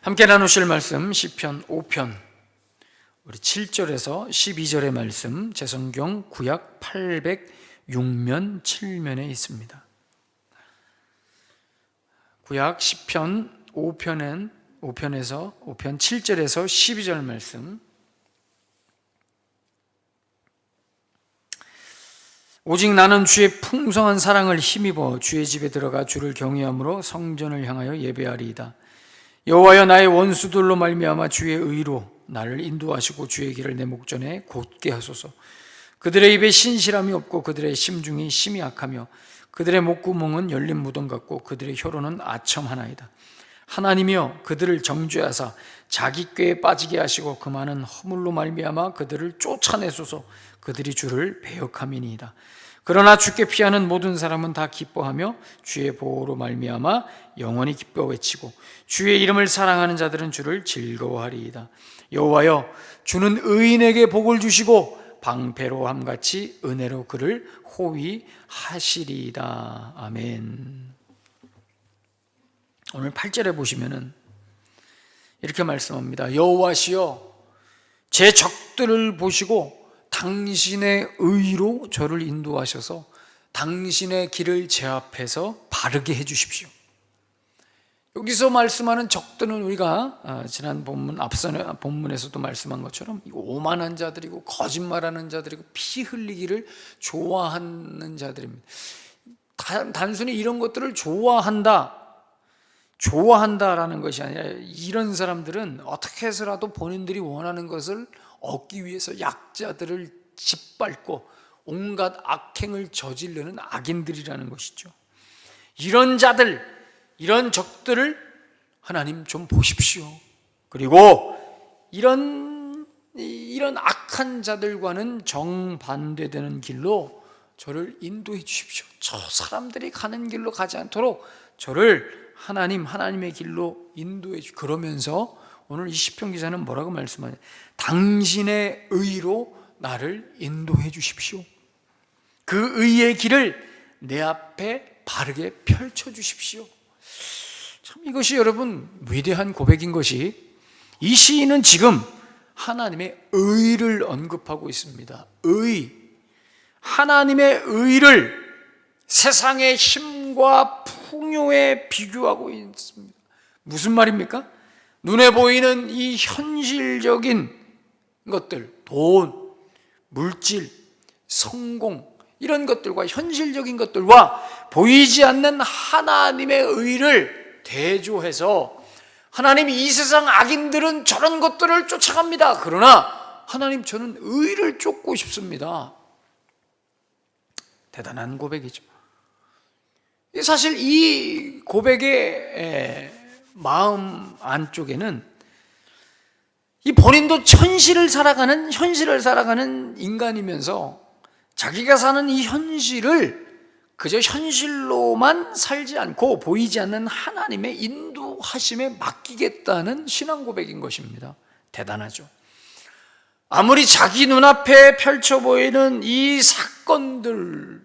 함께 나누실 말씀 시편 5편 우리 7절에서 12절의 말씀 제 성경 구약 806면 7면에 있습니다. 구약 시편 5편 7절에서 12절 말씀. 오직 나는 주의 풍성한 사랑을 힘입어 주의 집에 들어가 주를 경외함으로 성전을 향하여 예배하리이다. 여호와여, 나의 원수들로 말미암아 주의 의로 나를 인도하시고 주의 길을 내 목전에 곧게 하소서. 그들의 입에 신실함이 없고 그들의 심중이 심히 악하며 그들의 목구멍은 열린 무덤 같고 그들의 혀로는 아첨하나이다. 하나님이여, 그들을 정죄하사 자기 꾀에 빠지게 하시고 그 많은 허물로 말미암아 그들을 쫓아내소서. 그들이 주를 배역함이니이다. 그러나 주께 피하는 모든 사람은 다 기뻐하며 주의 보호로 말미암아 영원히 기뻐 외치고 주의 이름을 사랑하는 자들은 주를 즐거워하리이다. 여호와여, 주는 의인에게 복을 주시고 방패로 함같이 은혜로 그를 호위하시리이다. 아멘. 오늘 8절에 보시면은 이렇게 말씀합니다. 여호와시여, 제 적들을 보시고 당신의 의로 저를 인도하셔서 당신의 길을 제 앞에서 바르게 해주십시오. 여기서 말씀하는 적들은 우리가 지난 본문, 앞선 본문에서도 말씀한 것처럼 오만한 자들이고 거짓말하는 자들이고 피 흘리기를 좋아하는 자들입니다. 단순히 이런 것들을 좋아한다라는 것이 아니라 이런 사람들은 어떻게 해서라도 본인들이 원하는 것을 얻기 위해서 약자들을 짓밟고 온갖 악행을 저지르는 악인들이라는 것이죠. 이런 자들, 이런 적들을 하나님 좀 보십시오. 그리고 이런 악한 자들과는 정반대되는 길로 저를 인도해 주십시오. 저 사람들이 가는 길로 가지 않도록 저를 하나님의 길로 인도해 주십시오. 그러면서 오늘 이 시편 기자는 뭐라고 말씀하냐? 당신의 의로 나를 인도해 주십시오. 그 의의 길을 내 앞에 바르게 펼쳐 주십시오. 참, 이것이 여러분 위대한 고백인 것이, 이 시인은 지금 하나님의 의를 언급하고 있습니다. 의, 하나님의 의를 세상의 힘과 풍요에 비교하고 있습니다. 무슨 말입니까? 눈에 보이는 이 현실적인 것들, 돈, 물질, 성공, 이런 것들과 현실적인 것들과 보이지 않는 하나님의 의를 대조해서 하나님, 이 세상 악인들은 저런 것들을 쫓아갑니다. 그러나 하나님, 저는 의를 쫓고 싶습니다. 대단한 고백이죠. 사실 이 고백의 마음 안쪽에는 이 본인도 현실을 살아가는 인간이면서 자기가 사는 이 현실을 그저 현실로만 살지 않고 보이지 않는 하나님의 인도하심에 맡기겠다는 신앙 고백인 것입니다. 대단하죠. 아무리 자기 눈앞에 펼쳐 보이는 이 사건들,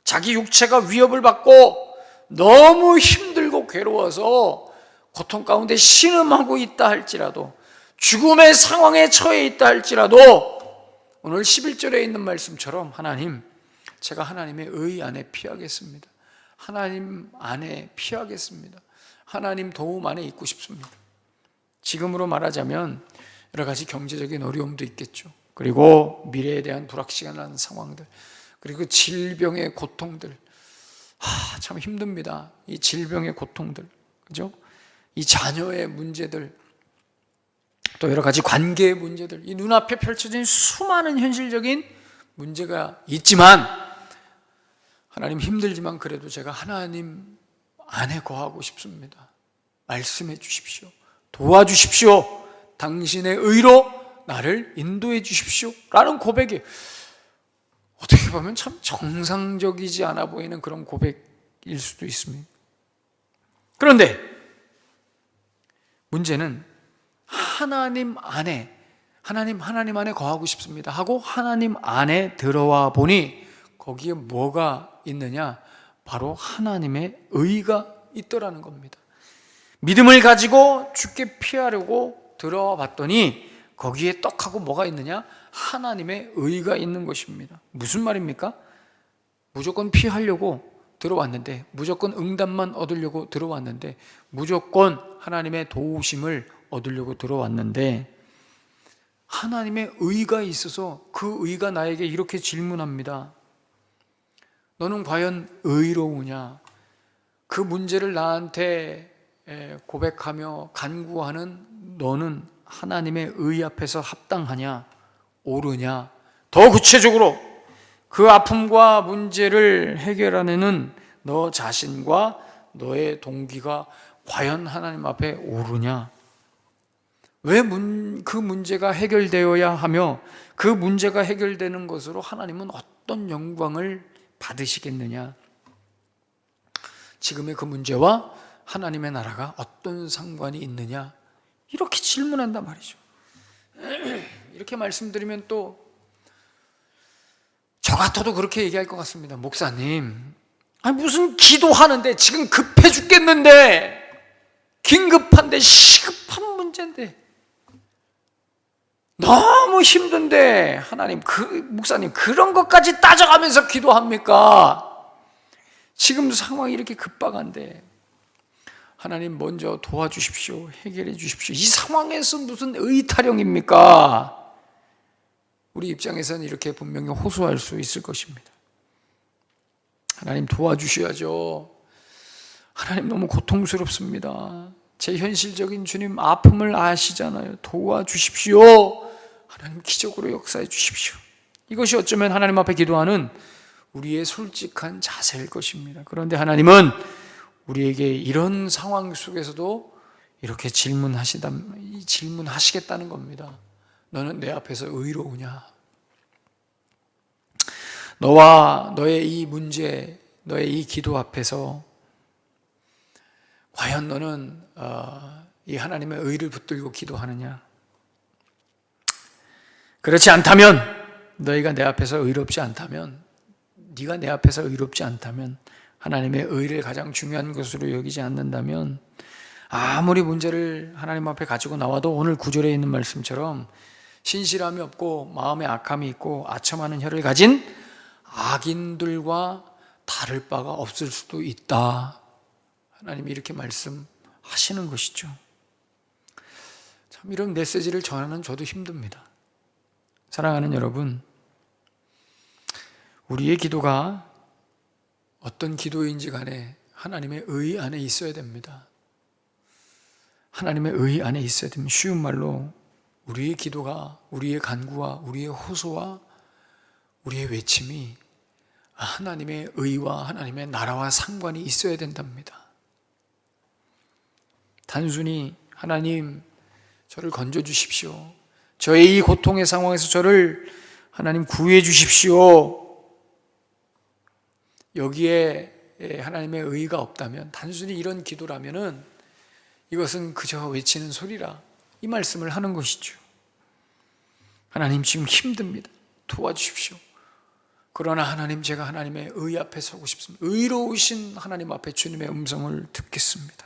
자기 육체가 위협을 받고 너무 힘들고 괴로워서 고통 가운데 신음하고 있다 할지라도, 죽음의 상황에 처해 있다 할지라도, 오늘 11절에 있는 말씀처럼 하나님, 제가 하나님의 의 안에 피하겠습니다. 하나님 안에 피하겠습니다. 하나님 도움 안에 있고 싶습니다. 지금으로 말하자면 여러 가지 경제적인 어려움도 있겠죠. 그리고 미래에 대한 불확실한 상황들, 그리고 질병의 고통들, 참 힘듭니다. 이 질병의 고통들, 그죠? 이 자녀의 문제들, 또 여러 가지 관계의 문제들, 이 눈앞에 펼쳐진 수많은 현실적인 문제가 있지만, 하나님, 힘들지만 그래도 제가 하나님 안에 거하고 싶습니다. 말씀해 주십시오. 도와주십시오. 당신의 의로 나를 인도해 주십시오. 라는 고백이에요. 어떻게 보면 참 정상적이지 않아 보이는 그런 고백일 수도 있습니다. 그런데 문제는 하나님 안에 거하고 싶습니다 하고 하나님 안에 들어와 보니 거기에 뭐가 있느냐? 바로 하나님의 의가 있더라는 겁니다. 믿음을 가지고 주께 피하려고 들어와 봤더니 거기에 떡하고 뭐가 있느냐? 하나님의 의가 있는 것입니다. 무슨 말입니까? 무조건 피하려고 들어왔는데, 무조건 응답만 얻으려고 들어왔는데, 무조건 하나님의 도우심을 얻으려고 들어왔는데, 하나님의 의가 있어서 그 의가 나에게 이렇게 질문합니다. 너는 과연 의로우냐? 그 문제를 나한테 고백하며 간구하는 너는 하나님의 의 앞에서 합당하냐? 옳으냐? 더 구체적으로 그 아픔과 문제를 해결하는 너 자신과 너의 동기가 과연 하나님 앞에 옳으냐? 왜 그 문제가 해결되어야 하며 그 문제가 해결되는 것으로 하나님은 어떤 영광을 받으시겠느냐? 지금의 그 문제와 하나님의 나라가 어떤 상관이 있느냐? 이렇게 질문한단 말이죠. 이렇게 말씀드리면 또 저 같아도 그렇게 얘기할 것 같습니다. 목사님, 아니 무슨 기도하는데 지금 급해 죽겠는데, 긴급한데, 시급한 문제인데, 너무 힘든데 하나님, 목사님 그런 것까지 따져가면서 기도합니까? 지금 상황이 이렇게 급박한데 하나님 먼저 도와주십시오. 해결해 주십시오. 이 상황에서 무슨 의타령입니까? 우리 입장에서는 이렇게 분명히 호소할 수 있을 것입니다. 하나님 도와주셔야죠. 하나님 너무 고통스럽습니다. 제 현실적인 주님 아픔을 아시잖아요. 도와주십시오. 하나님 기적으로 역사해 주십시오. 이것이 어쩌면 하나님 앞에 기도하는 우리의 솔직한 자세일 것입니다. 그런데 하나님은 우리에게 이런 상황 속에서도 이렇게 질문하시겠다는 겁니다. 너는 내 앞에서 의로우냐? 너와 너의 이 문제, 너의 이 기도 앞에서 과연 너는 이 하나님의 의를 붙들고 기도하느냐? 그렇지 않다면, 너희가 내 앞에서 의롭지 않다면, 네가 내 앞에서 의롭지 않다면, 하나님의 의를 가장 중요한 것으로 여기지 않는다면, 아무리 문제를 하나님 앞에 가지고 나와도 오늘 구절에 있는 말씀처럼 신실함이 없고 마음에 악함이 있고 아첨하는 혀를 가진 악인들과 다를 바가 없을 수도 있다. 하나님이 이렇게 말씀하시는 것이죠. 참 이런 메시지를 전하는 저도 힘듭니다. 사랑하는 여러분, 우리의 기도가 어떤 기도인지 간에 하나님의 의 안에 있어야 됩니다. 하나님의 의 안에 있어야 됩니다. 쉬운 말로 우리의 기도가, 우리의 간구와 우리의 호소와 우리의 외침이 하나님의 의와 하나님의 나라와 상관이 있어야 된답니다. 단순히 하나님 저를 건져주십시오, 저의 이 고통의 상황에서 저를 하나님 구해 주십시오, 여기에 하나님의 의가 없다면, 단순히 이런 기도라면은 이것은 그저 외치는 소리라, 이 말씀을 하는 것이죠. 하나님 지금 힘듭니다, 도와주십시오. 그러나 하나님, 제가 하나님의 의 앞에 서고 싶습니다. 의로우신 하나님 앞에 주님의 음성을 듣겠습니다.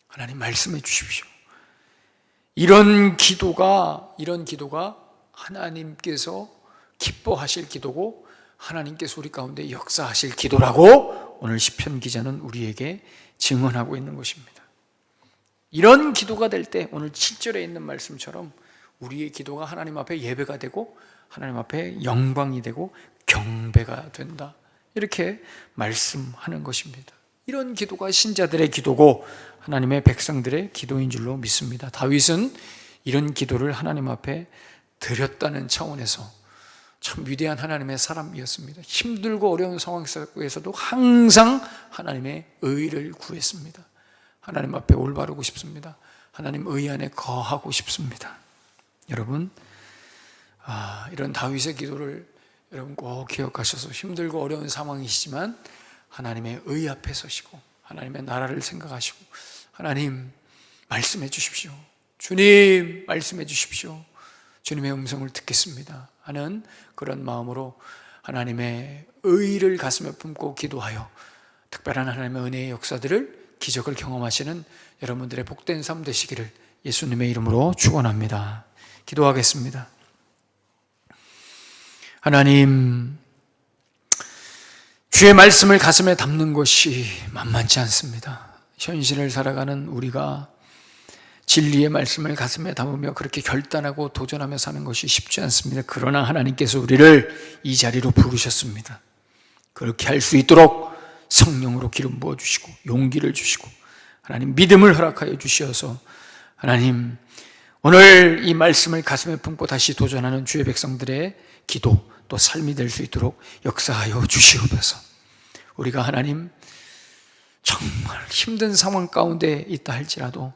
하나님 말씀해 주십시오. 이런 기도가 하나님께서 기뻐하실 기도고 하나님께서 우리 가운데 역사하실 기도라고 오늘 시편 기자는 우리에게 증언하고 있는 것입니다. 이런 기도가 될 때 오늘 7절에 있는 말씀처럼 우리의 기도가 하나님 앞에 예배가 되고 하나님 앞에 영광이 되고 경배가 된다, 이렇게 말씀하는 것입니다. 이런 기도가 신자들의 기도고 하나님의 백성들의 기도인 줄로 믿습니다. 다윗은 이런 기도를 하나님 앞에 드렸다는 차원에서 참 위대한 하나님의 사람이었습니다. 힘들고 어려운 상황 속에서도 항상 하나님의 의를 구했습니다. 하나님 앞에 올바르고 싶습니다. 하나님 의 안에 거하고 싶습니다. 여러분, 이런 다윗의 기도를 여러분 꼭 기억하셔서 힘들고 어려운 상황이시지만 하나님의 의 앞에 서시고 하나님의 나라를 생각하시고 하나님 말씀해 주십시오, 주님 말씀해 주십시오, 주님의 음성을 듣겠습니다 하는 그런 마음으로 하나님의 의를 가슴에 품고 기도하여 특별한 하나님의 은혜의 역사들을 기적을 경험하시는 여러분들의 복된 삶 되시기를 예수님의 이름으로 축원합니다. 기도하겠습니다. 하나님, 주의 말씀을 가슴에 담는 것이 만만치 않습니다. 현실을 살아가는 우리가 진리의 말씀을 가슴에 담으며 그렇게 결단하고 도전하며 사는 것이 쉽지 않습니다. 그러나 하나님께서 우리를 이 자리로 부르셨습니다. 그렇게 할 수 있도록 성령으로 기름 부어주시고 용기를 주시고 하나님 믿음을 허락하여 주시어서 하나님 오늘 이 말씀을 가슴에 품고 다시 도전하는 주의 백성들의 기도 또 삶이 될 수 있도록 역사하여 주시옵소서. 우리가 하나님 정말 힘든 상황 가운데 있다 할지라도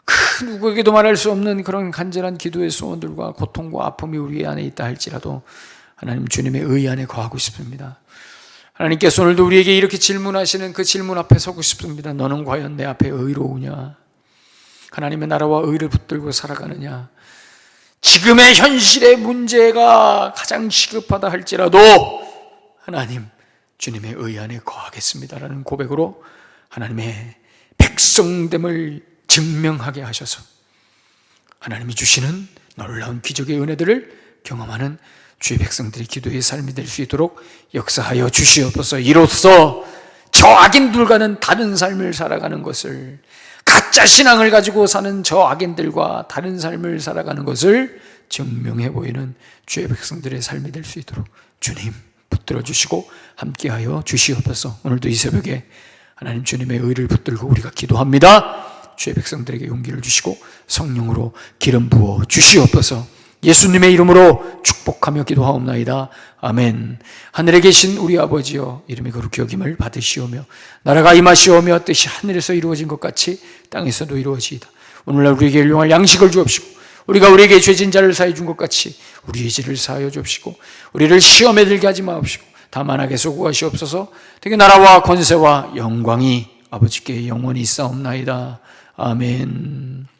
그 누구에게도 말할 수 없는 그런 간절한 기도의 소원들과 고통과 아픔이 우리 안에 있다 할지라도 하나님 주님의 의 안에 거하고 싶습니다. 하나님께서 오늘도 우리에게 이렇게 질문하시는 그 질문 앞에 서고 싶습니다. 너는 과연 내 앞에 의로우냐? 하나님의 나라와 의를 붙들고 살아가느냐? 지금의 현실의 문제가 가장 시급하다 할지라도 하나님 주님의 의 안에 거하겠습니다라는 고백으로 하나님의 백성됨을 증명하게 하셔서 하나님이 주시는 놀라운 기적의 은혜들을 경험하는 주의 백성들의 기도의 삶이 될 수 있도록 역사하여 주시옵소서. 이로써 저 악인들과는 다른 삶을 살아가는 것을, 가짜 신앙을 가지고 사는 저 악인들과 다른 삶을 살아가는 것을 증명해 보이는 주의 백성들의 삶이 될 수 있도록 주님 붙들어 주시고 함께하여 주시옵소서. 오늘도 이 새벽에 하나님 주님의 의를 붙들고 우리가 기도합니다. 주의 백성들에게 용기를 주시고 성령으로 기름 부어 주시옵소서. 예수님의 이름으로 축복하며 기도하옵나이다. 아멘. 하늘에 계신 우리 아버지여, 이름이 거룩히 여김을 받으시오며 나라가 임하시오며 뜻이 하늘에서 이루어진 것 같이 땅에서도 이루어지이다. 오늘날 우리에게 일용할 양식을 주옵시고 우리가 우리에게 죄진 자를 사해 준 것 같이 우리의 죄를 사하여 주옵시고 우리를 시험에 들게 하지 마옵시고 다만 악에서 구하시옵소서. 되게 나라와 권세와 영광이 아버지께 영원히 있사옵나이다. 아멘.